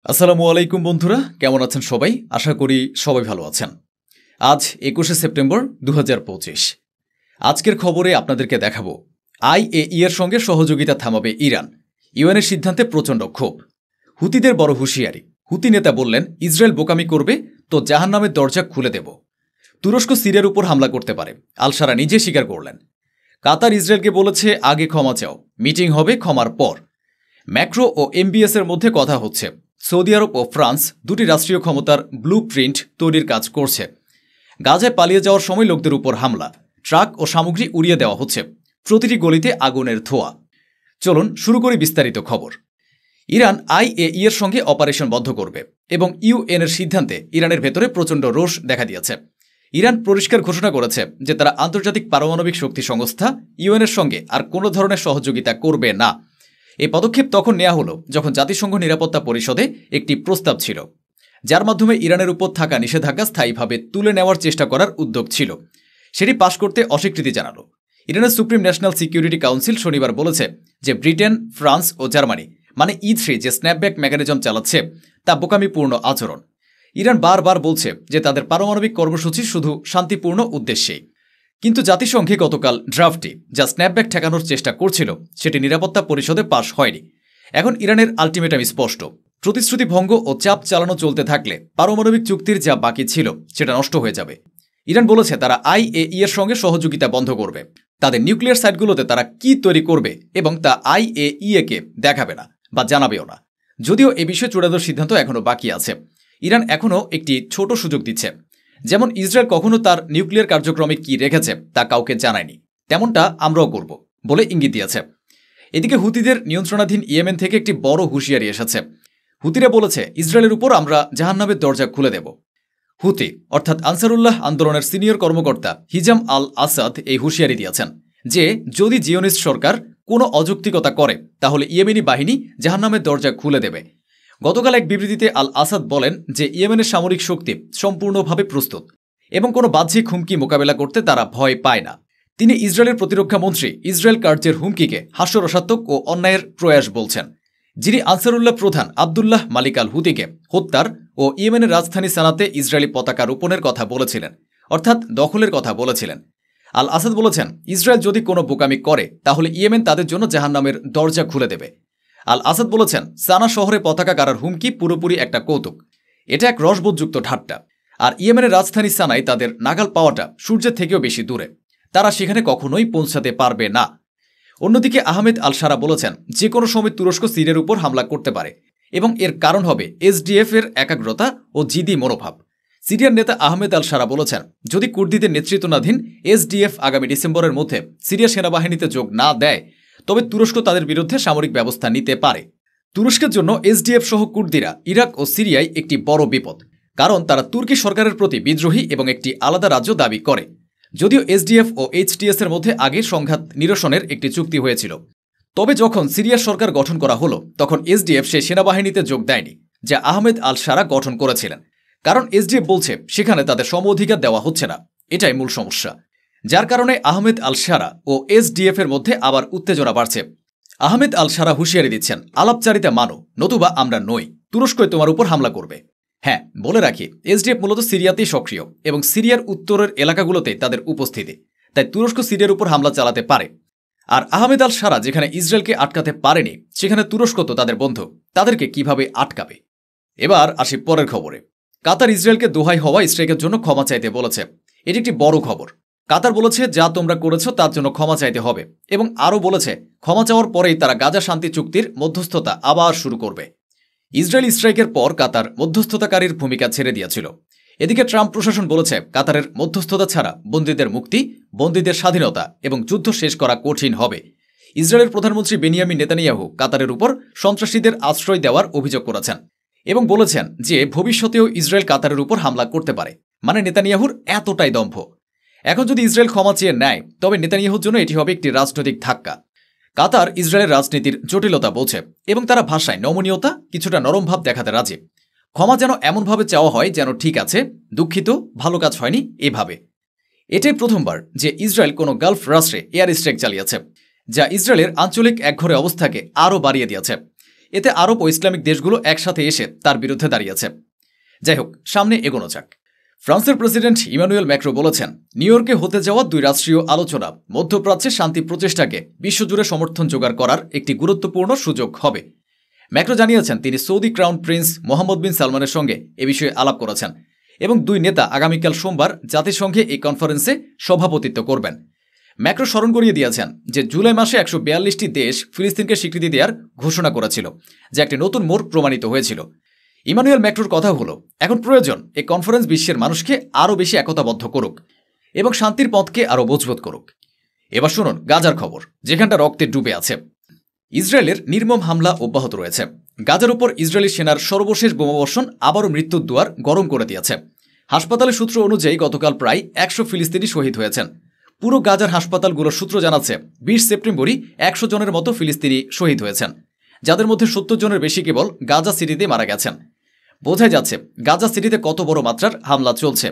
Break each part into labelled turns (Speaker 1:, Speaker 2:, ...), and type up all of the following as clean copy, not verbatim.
Speaker 1: আসসালামু আলাইকুম বন্ধুরা, কেমন আছেন সবাই? আশা করি সবাই ভালো আছেন। আজ ২১শে সেপ্টেম্বর ২০২৫। আজকের খবরে আপনাদেরকে দেখাবো আইএই এর সঙ্গে সহযোগিতা থামাবে ইরান, ইউএনের সিদ্ধান্তে প্রচণ্ড ক্ষোভ, হুতিদের বড় হুঁশিয়ারি, হুতি নেতা বললেন ইসরায়েল বোকামি করবে তো জাহান্নামের দরজা খুলে দেব, তুরস্ক সিরিয়ার উপর হামলা করতে পারে, আল সারা নিজে স্বীকার করলেন, কাতার ইসরায়েলকে বলেছে আগে ক্ষমা চাও, মিটিং হবে ক্ষমার পর, ম্যাক্রো ও এমবিএস এর মধ্যে কথা হচ্ছে, সৌদি আরব ও ফ্রান্স দুটি রাষ্ট্রীয় ক্ষমতার ব্লু প্রিন্ট তৈরির কাজ করছে, গাজায় পালিয়ে যাওয়ার সময় লোকদের উপর হামলা, ট্রাক ও সামগ্রী উড়িয়ে দেওয়া হচ্ছে, প্রতিটি গলিতে আগুনের ধোঁয়া। চলুন শুরু করি বিস্তারিত খবর। ইরান আইএই এর সঙ্গে অপারেশন বন্ধ করবে এবং ইউএন এর সিদ্ধান্তে ইরানের ভেতরে প্রচণ্ড রোষ দেখা দিয়েছে। ইরান পরিষ্কার ঘোষণা করেছে যে তারা আন্তর্জাতিক পারমাণবিক শক্তি সংস্থা ইউএন এর সঙ্গে আর কোনো ধরনের সহযোগিতা করবে না। এই পদক্ষেপ তখন নেওয়া হলো যখন জাতিসংঘ নিরাপত্তা পরিষদে একটি প্রস্তাব ছিল, যার মাধ্যমে ইরানের উপর থাকা নিষেধাজ্ঞা স্থায়ীভাবে তুলে নেওয়ার চেষ্টা করার উদ্যোগ ছিল। সেটি পাশ করতে অস্বীকৃতি জানালো। ইরানের সুপ্রিম ন্যাশনাল সিকিউরিটি কাউন্সিল শনিবার বলেছে যে ব্রিটেন, ফ্রান্স ও জার্মানি মানে E3 যে স্ন্যাপব্যাক মেকানিজম চালাচ্ছে তা বোকামিপূর্ণ আচরণ। ইরান বারবার বলছে যে তাদের পারমাণবিক কর্মসূচি শুধু শান্তিপূর্ণ উদ্দেশ্যেই, কিন্তু জাতিসংঘে গতকাল ড্রাফটটি যা স্ন্যাপব্যাক ঠেকানোর চেষ্টা করছিল সেটি নিরাপত্তা পরিষদে পাশ হয়নি। এখন ইরানের আলটিমেটাম স্পষ্ট, প্রতিশ্রুতি ভঙ্গ ও চাপ চালানো চলতে থাকলে পারমাণবিক চুক্তির যা বাকি ছিল সেটা নষ্ট হয়ে যাবে। ইরান বলেছে তারা আইএই এর সঙ্গে সহযোগিতা বন্ধ করবে, তাদের নিউক্লিয়ার সাইটগুলোতে তারা কি তৈরি করবে এবং তা আইএই কে দেখাবে না বা জানাবেও না। যদিও এ বিষয়ে চূড়ান্ত সিদ্ধান্ত এখনও বাকি আছে। ইরান এখনও একটি ছোট সুযোগ দিচ্ছে, যেমন ইসরায়েল কখনো তার নিউক্লিয়ার কার্যক্রমে কি রেখেছে তা কাউকে জানায়নি, তেমনটা আমরাও করব বলে ইঙ্গিত দিয়েছে। এদিকে হুতিদের নিয়ন্ত্রণাধীন ইয়েমেন থেকে একটি বড় হুঁশিয়ারি এসেছে। হুতিরা বলেছে ইসরায়েলের উপর আমরা জাহান্নামের দরজা খুলে দেব। হুতি অর্থাৎ আনসারুল্লাহ আন্দোলনের সিনিয়র কর্মকর্তা হিজাম আল আসাদ এই হুঁশিয়ারি দিয়েছেন যে যদি জিওনিস্ট সরকার কোনো অযৌক্তিকতা করে তাহলে ইয়েমেনি বাহিনী জাহান্নামের দরজা খুলে দেবে। গতকাল এক বিবৃতিতে আল আসাদ বলেন যে ইয়েমেনের সামরিক শক্তি সম্পূর্ণভাবে প্রস্তুত এবং কোনো বাহ্যিক হুমকি মোকাবেলা করতে তারা ভয় পায় না। তিনি ইসরায়েলের প্রতিরক্ষা মন্ত্রী ইসরায়েল কার্জের হুমকিকে হাস্যরসাত্মক ও অন্যায়ের প্রয়াস বলছেন। যিনি আনসারুল্লাহ প্রধান আবদুল্লাহ মালিক আল হুতিকে হত্যার ও ইয়েমেনের রাজধানী সানাতে ইসরায়েলি পতাকা রোপণের কথা বলেছিলেন, অর্থাৎ দখলের কথা বলেছিলেন। আল আসাদ বলেছেন ইসরায়েল যদি কোনো বোকামি করে তাহলে ইয়েমেন তাদের জন্য জাহান্নামের দরজা খুলে দেবে। আল আসাদ বলেছেন সানা শহরে পতাকা গাড়ার হুমকি পুরোপুরি একটা কৌতুক, এটা এক রসবোধযুক্ত ঠাট্টা, আর ইয়েমেনের রাজধানী সানায় তাদের নাগাল পাওয়াটা সূর্যের থেকেও বেশি দূরে, তারা সেখানে কখনোই পৌঁছাতে পারবে না। অন্যদিকে আহমেদ আল সারা বলেছেন যে কোনো সময় তুরস্ক সিরিয়ার উপর হামলা করতে পারে এবং এর কারণ হবে SDF এর একাগ্রতা ও জিদি মনোভাব। সিরিয়ার নেতা আহমেদ আল সারা বলেছেন যদি কুর্দিদের নেতৃত্বাধীন SDF আগামী ডিসেম্বরের মধ্যে সিরিয়া সেনাবাহিনীতে যোগ না দেয় তবে তুরস্ক তাদের বিরুদ্ধে সামরিক ব্যবস্থা নিতে পারে। তুরস্কের জন্য SDF সহ কুর্দিরা ইরাক ও সিরিয়ায় একটি বড় বিপদ, কারণ তারা তুর্কি সরকারের প্রতি বিদ্রোহী এবং একটি আলাদা রাজ্য দাবি করে। যদিও SDF ও HTS এর মধ্যে আগে সংঘাত নিরসনের একটি চুক্তি হয়েছিল, তবে যখন সিরিয়ার সরকার গঠন করা হলো তখন SDF সে সেনাবাহিনীতে যোগ দেয়নি যা আহমেদ আল সারা গঠন করেছিলেন, কারণ SDF বলছে সেখানে তাদের সম অধিকার দেওয়া হচ্ছে না। এটাই মূল সমস্যা, যার কারণে আহমেদ আল সারা ও SDF এর মধ্যে আবার উত্তেজনা বাড়ছে। আহমেদ আল সারা হুঁশিয়ারি দিচ্ছেন আলাপচারিতা মানো, নতুবা আমরা নই, তুরস্কই তোমার উপর হামলা করবে। হ্যাঁ, বলে রাখি SDF মূলত সিরিয়াতেই সক্রিয় এবং সিরিয়ার উত্তরের এলাকাগুলোতে তাদের উপস্থিতি, তাই তুরস্ক সিরিয়ার উপর হামলা চালাতে পারে। আর আহমেদ আল সারা যেখানে ইসরায়েলকে আটকাতে পারেনি সেখানে তুরস্ক তো তাদের বন্ধু, তাদেরকে কিভাবে আটকাবে। এবার আসি পরের খবরে। কাতার ইসরায়েলকে দোহাই হওয়া স্ট্রাইকের জন্য ক্ষমা চাইতে বলেছে। এটি একটি বড় খবর। কাতার বলেছে যা তোমরা করেছ তার জন্য ক্ষমা চাইতে হবে এবং আরও বলেছে ক্ষমা চাওয়ার পরেই তারা গাজা শান্তি চুক্তির মধ্যস্থতা আবার শুরু করবে। ইসরায়েল স্ট্রাইকের পর কাতার মধ্যস্থতাকারীর ভূমিকা ছেড়ে দিয়েছিল। এদিকে ট্রাম্প প্রশাসন বলেছে কাতারের মধ্যস্থতা ছাড়া বন্দীদের মুক্তি, বন্দীদের স্বাধীনতা এবং যুদ্ধ শেষ করা কঠিন হবে। ইসরায়েলের প্রধানমন্ত্রী বেনিয়ামিন নেতানিয়াহু কাতারের উপর সন্ত্রাসীদের আশ্রয় দেওয়ার অভিযোগ করেছেন এবং বলেছেন যে ভবিষ্যতেও ইসরায়েল কাতারের উপর হামলা করতে পারে, মানে নেতানিয়াহুর এতটাই দম্ভ। এখন যদি ইসরায়েল ক্ষমা চেয়ে নেয় তবে নেতানিয়াহুর জন্য এটি হবে একটি রাজনৈতিক ধাক্কা। কাতার ইসরায়েলের রাজনীতির জটিলতা বোঝে এবং তারা ভাষায় নমনীয়তা, কিছুটা নরম ভাব দেখাতে রাজি। ক্ষমা যেন এমনভাবে চাওয়া হয় যেন ঠিক আছে, দুঃখিত, ভালো কাজ হয়নি এভাবে। এটাই প্রথমবার যে ইসরায়েল কোনো গালফ রাষ্ট্রে এয়ার স্ট্রাইক চালিয়েছে, যা ইসরায়েলের আঞ্চলিক একঘরে অবস্থাকে আরও বাড়িয়ে দিয়েছে। এতে আরব ও ইসলামিক দেশগুলো একসাথে এসে তার বিরুদ্ধে দাঁড়িয়েছে। যাই হোক, সামনে এগোনো যাক। ফ্রান্সের প্রেসিডেন্ট ইমানুয়েল ম্যাক্রো বলেছেন, নিউ ইয়র্কে হতে যাওয়া 2 রাষ্ট্রীয় আলোচনা মধ্যপ্রাচ্যে শান্তি প্রচেষ্টাকে বিশ্বজুড়ে সমর্থন জোগাড় করার একটি গুরুত্বপূর্ণ সুযোগ হবে। ম্যাক্রো জানিয়েছেন তিনি সৌদি ক্রাউন প্রিন্স মোহাম্মদ বিন সালমানের সঙ্গে এ বিষয়ে আলাপ করেছেন এবং 2 নেতা আগামীকাল সোমবার জাতিসংঘে এই কনফারেন্সে সভাপতিত্ব করবেন। ম্যাক্রো স্মরণ করিয়ে দিয়েছেন যে জুলাই মাসে 142টি দেশ ফিলিস্তিনকে স্বীকৃতি দেওয়ার ঘোষণা করেছিল, যা একটি নতুন মোড় প্রমাণিত হয়েছিল। ইমানুয়েল ম্যাক্রোর কথা হলো, এখন প্রয়োজন এই কনফারেন্স বিশ্বের মানুষকে আরও বেশি একতাবদ্ধ করুক এবং শান্তির পথকে আরও মজবুত করুক। এবার শুনুন গাজার খবর, যেখানটা রক্তে ডুবে আছে। ইসরায়েলের নির্মম হামলা অব্যাহত রয়েছে। গাজার উপর ইসরায়েলি সেনার সর্বশেষ বোমাবর্ষণ আবারও মৃত্যুর দুয়ার গরম করে দিয়েছে। হাসপাতালের সূত্র অনুযায়ী গতকাল প্রায় 100 ফিলিস্তিনি শহীদ হয়েছেন। পুরো গাজার হাসপাতালগুলোর সূত্র জানাচ্ছে 20 সেপ্টেম্বরই 100 জনের মতো ফিলিস্তিনি শহীদ হয়েছেন, যাদের মধ্যে 70 জনের বেশি কেবল গাজা সিটিতে মারা গেছেন। বোঝাই যাচ্ছে গাজা সিটিতে কত বড় মাত্রার হামলা চলছে।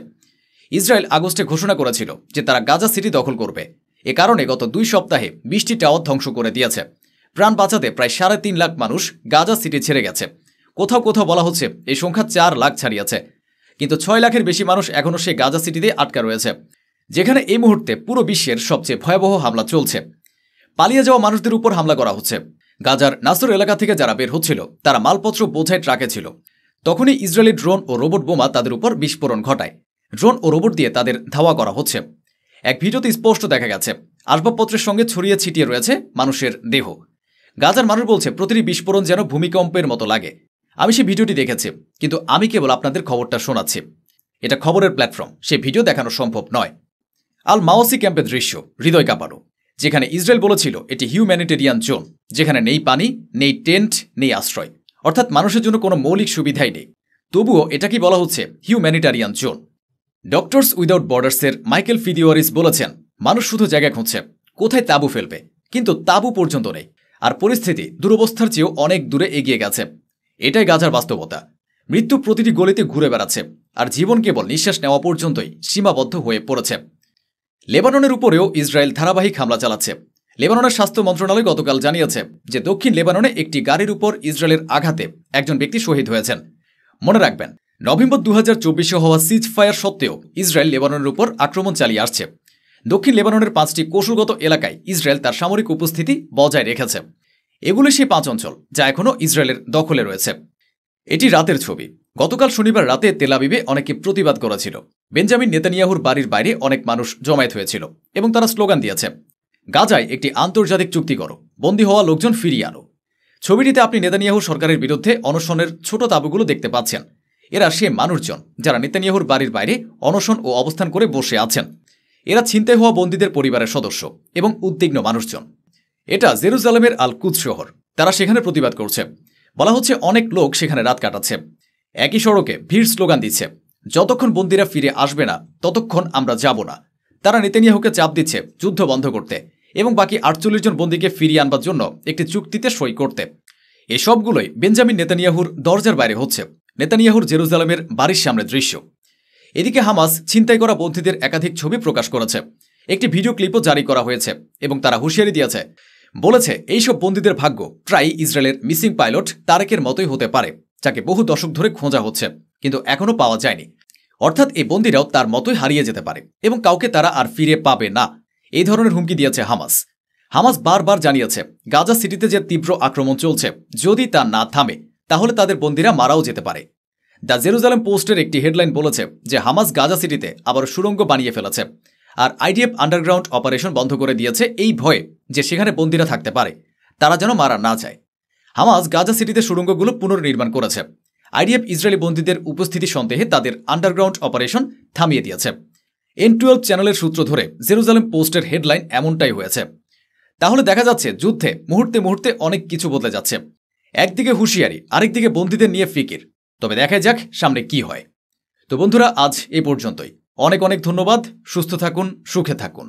Speaker 1: ইসরায়েল আগস্টে ঘোষণা করেছিল যে তারা গাজা সিটি দখল করবে। এ কারণে গত 2 সপ্তাহে 20টি টাওয়ার ধ্বংস করে দিয়েছে। প্রাণ বাঁচাতে প্রায় 3.5 লাখ মানুষ গাজা সিটি ছেড়ে গেছে। কোথাও কোথাও বলা হচ্ছে এই সংখ্যা 4 লাখ ছাড়িয়েছে, কিন্তু 6 লাখের বেশি মানুষ এখনও সেই গাজা সিটিতে আটকা রয়েছে, যেখানে এই মুহূর্তে পুরো বিশ্বের সবচেয়ে ভয়াবহ হামলা চলছে। পালিয়ে যাওয়া মানুষদের উপর হামলা করা হচ্ছে। গাজার নাসর এলাকা থেকে যারা বের হচ্ছিল তারা মালপত্র বোঝাই ট্রাকে ছিল। তখনই ইসরায়েলি ড্রোন ও রোবট বোমা তাদের উপর বিস্ফোরণ ঘটায়। ড্রোন ও রোবট দিয়ে তাদের ধাওয়া করা হচ্ছে। এক ভিডিওতে স্পষ্ট দেখা গেছে আসবাবপত্রের সঙ্গে ছড়িয়ে ছিটিয়ে রয়েছে মানুষের দেহ। গাজার মানুষ বলছে প্রতিটি বিস্ফোরণ যেন ভূমিকম্পের মতো লাগে। আমি সেই ভিডিওটি দেখেছি, কিন্তু আমি কেবল আপনাদের খবরটা শোনাচ্ছি। এটা খবরের প্ল্যাটফর্ম, সেই ভিডিও দেখানো সম্ভব নয়। আল মাওয়াসি ক্যাম্পের দৃশ্য হৃদয় কাঁপানো, যেখানে ইসরায়েল বলেছিল এটি হিউম্যানিটেরিয়ান জোন, যেখানে নেই পানি, নেই টেন্ট, নেই আশ্রয়, অর্থাৎ মানুষের জন্য কোনো মৌলিক সুবিধাই নেই। তবুও এটাকেই বলা হচ্ছে হিউম্যানিটেরিয়ান জোন। ডক্টরস উইদাউট বর্ডার্সের মাইকেল ফিদিওয়ারিস বলেছেন, মানুষ শুধু জায়গা খুঁজছে কোথায় তাঁবু ফেলবে, কিন্তু তাঁবু পর্যন্ত নেই। আর পরিস্থিতি দুরবস্থার চেয়েও অনেক দূরে এগিয়ে গেছে। এটাই গাজার বাস্তবতা। মৃত্যু প্রতিটি গলিতে ঘুরে বেড়াচ্ছে, আর জীবন কেবল নিঃশ্বাস নেওয়া পর্যন্তই সীমাবদ্ধ হয়ে পড়েছে। লেবাননের উপরেও ইসরায়েল ধারাবাহিক হামলা চালাচ্ছে। লেবাননের স্বাস্থ্য মন্ত্রণালয় গতকাল জানিয়েছে যে দক্ষিণ লেবাননে একটি গাড়ির উপর ইসরায়েলের আঘাতে একজন ব্যক্তি শহীদ হয়েছেন। মনে রাখবেন, নভেম্বর 2024-এ হওয়া সিজ ফায়ার সত্ত্বেও ইসরায়েল লেবাননের উপর আক্রমণ চালিয়ে আসছে। দক্ষিণ লেবাননের 5টি কৌশলগত এলাকায় ইসরায়েল তার সামরিক উপস্থিতি বজায় রেখেছে। এগুলি সেই 5 অঞ্চল যা এখনও ইসরায়েলের দখলে রয়েছে। এটি রাতের ছবি। গতকাল শনিবার রাতে তেল আবিবে অনেকে প্রতিবাদ করেছিল। বেঞ্জামিন নেতানিয়াহুর বাড়ির বাইরে অনেক মানুষ জমায়েত হয়েছিল এবং তারা স্লোগান দিয়েছে, গাজায় একটি আন্তর্জাতিক চুক্তি করো, বন্দী হওয়া লোকজন ফিরিয়ে আনো। ছবিটিতে আপনি নেতানিয়াহু সরকারের বিরুদ্ধে অনশনের ছোট তাঁবুগুলো দেখতে পাচ্ছেন। এরা সে মানুষজন যারা নেতানিয়াহুর বাড়ির বাইরে অনশন ও অবস্থান করে বসে আছেন। এরা ছিনতাই হওয়া বন্দীদের পরিবারের সদস্য এবং উদ্বিগ্ন মানুষজন। এটা জেরুজালেমের আল কুদস শহর। তারা সেখানে প্রতিবাদ করছে। বলা হচ্ছে অনেক লোক সেখানে রাত কাটাচ্ছে। একই সড়কে ভিড় স্লোগান দিচ্ছে, যতক্ষণ বন্দীরা ফিরে আসবে না ততক্ষণ আমরা যাব না। তারা নেতানিয়াহুকে চাপ দিচ্ছে যুদ্ধ বন্ধ করতে এবং বাকি 48 জন বন্দীকে ফিরিয়ে আনবার জন্য একটি চুক্তিতে সই করতে। এসবগুলোই বেঞ্জামিন নেতানিয়াহুর দরজার বাইরে হচ্ছে, নেতানিয়াহুর জেরুজালেমের বাড়ির সামনে দৃশ্য। এদিকে হামাস ছিনতাই করা বন্দীদের একাধিক ছবি প্রকাশ করেছে। একটি ভিডিও ক্লিপও জারি করা হয়েছে এবং তারা হুঁশিয়ারি দিয়েছে, বলেছে এইসব বন্দীদের ভাগ্য প্রায় ইসরায়েলের মিসিং পাইলট তারেকের মতোই হতে পারে, যাকে বহু দশক ধরে খোঁজা হচ্ছে কিন্তু এখনও পাওয়া যায়নি। অর্থাৎ এই বন্দীরাও তার মতোই হারিয়ে যেতে পারে এবং কাউকে তারা আর ফিরে পাবে না। এই ধরনের হুমকি দিয়েছে হামাস। হামাস বারবার জানিয়েছে গাজা সিটিতে যে তীব্র আক্রমণ চলছে, যদি তা না থামে তাহলে তাদের বন্দীরা মারাও যেতে পারে। দ্য জেরুজালেম পোস্টের একটি হেডলাইন বলেছে যে হামাস গাজা সিটিতে আবার সুড়ঙ্গ বানিয়ে ফেলেছে আর আইডিএফ আন্ডারগ্রাউন্ড অপারেশন বন্ধ করে দিয়েছে এই ভয়ে যে সেখানে বন্দীরা থাকতে পারে, তারা যেন মারা না যায়। হামাস গাজা সিটিতে সুড়ঙ্গগুলো পুনর্নির্মাণ করেছে। আইডিএফ ইসরায়েলি বন্দীদের উপস্থিতি সন্দেহে তাদের আন্ডারগ্রাউন্ড অপারেশন থামিয়ে দিয়েছে। N12 চ্যানেলের সূত্র ধরে জেরুজালেম পোস্টের হেডলাইন এমনটাই হয়েছে। তাহলে দেখা যাচ্ছে যুদ্ধে মুহূর্তে মুহূর্তে অনেক কিছু বদলে যাচ্ছে। একদিকে হুঁশিয়ারি, আরেকদিকে বন্দীদের নিয়ে ফিকির। তবে দেখা যাক সামনে কি হয়। তো বন্ধুরা, আজ এই পর্যন্তই। অনেক অনেক ধন্যবাদ। সুস্থ থাকুন, সুখে থাকুন।